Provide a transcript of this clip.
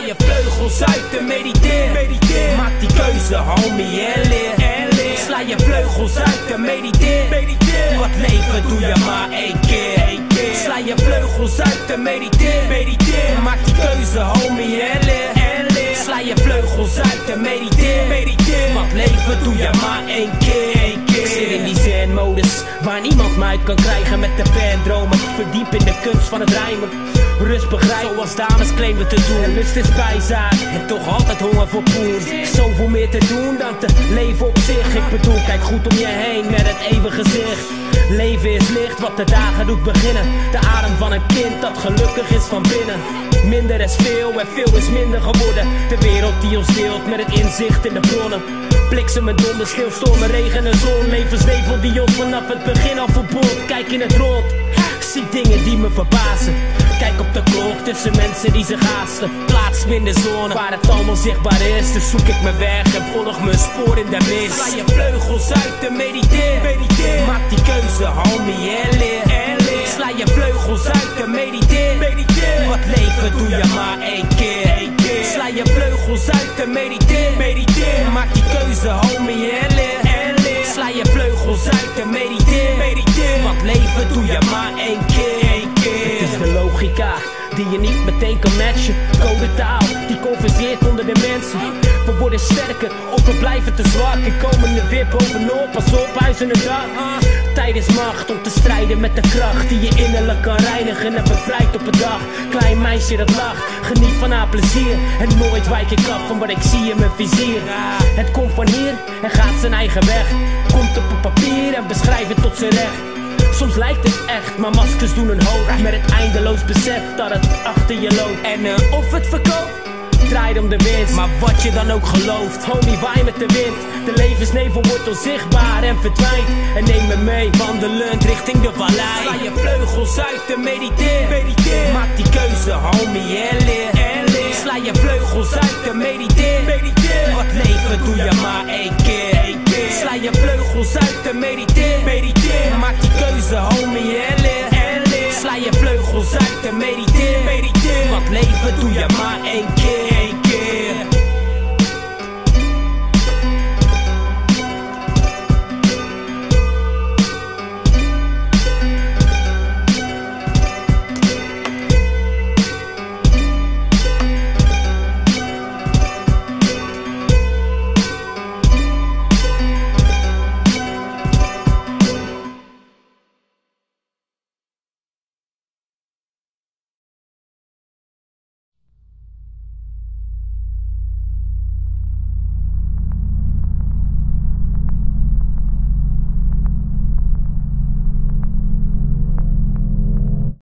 je vleugels uit en mediteer. Maak die keuze, homie, en leer. Sla je vleugels uit en mediteer. Wat leven doe je maar één keer. Sla je vleugels uit en mediteer. Maak die keuze, homie, en leer. Sla je vleugels uit en mediteer. Wat leven doe je maar één keer. Ik zit in die zen-modus waar niemand mij uit kan krijgen met de pen. Dromen, verdiep in de kunst van het rijmen. Rust begrijpen zoals dames claimen te doen. En lust is bijzaak en toch altijd honger voor poen. Zoveel meer te doen dan te leven op zich. Ik bedoel, kijk goed om je heen met het eeuwige gezicht. Leven is licht wat de dagen doet beginnen. De adem van een kind dat gelukkig is van binnen. Minder is veel en veel is minder geworden. De wereld die ons deelt met het inzicht in de bronnen. Bliksem en donder, sneeuwstormen, regen en zon. Levensnevel die ons vanaf het begin al verbond. Kijk in het rond, zie dingen die me verbazen. Kijk op de klok tussen mensen die zich haasten. Plaats minder zone waar het allemaal zichtbaar is. Dus zoek ik mijn weg en volg mijn spoor in de mist. Sla je vleugels uit en mediteer. Maak die keuze, homie, en leer. Sla je vleugels uit en mediteer. Wat leven doe je maar één keer. Sla je vleugels uit en mediteer. Maak die keuze, homie, en leer. Sla je vleugels uit en mediteer. Wat leven doe je maar één keer. Het is de logica die je niet meteen kan matchen. Codetaal die converseert onder de mensen. We worden sterker of we blijven te zwak. En komen er weer bovenop, pas op, huis in het dak. Tijd is macht om te strijden met de kracht die je innerlijk kan reinigen en bevrijdt op een dag. Klein meisje dat lacht, geniet van haar plezier. En nooit wijk ik af van wat ik zie in mijn vizier. Het komt van hier en gaat zijn eigen weg. Komt op een papier en beschrijft het tot zijn recht. Soms lijkt het echt, maar maskers doen een hoop. Met het eindeloos besef dat het achter je loopt. En of het verkoopt, draait om de winst. Maar wat je dan ook gelooft, homie, waai met de wind. De levensnevel wordt onzichtbaar en verdwijnt. En neem me mee, wandelend richting de vallei. Sla je vleugels uit en mediteer. Maak die keuze, homie, en leer. Sla je vleugels uit en mediteer. Wat leven doe je maar één keer. Sla je vleugels uit en mediteer. Maak die keuze, homie, en leer. Sla je vleugels uit en mediteer. Wat leven doe je maar één keer.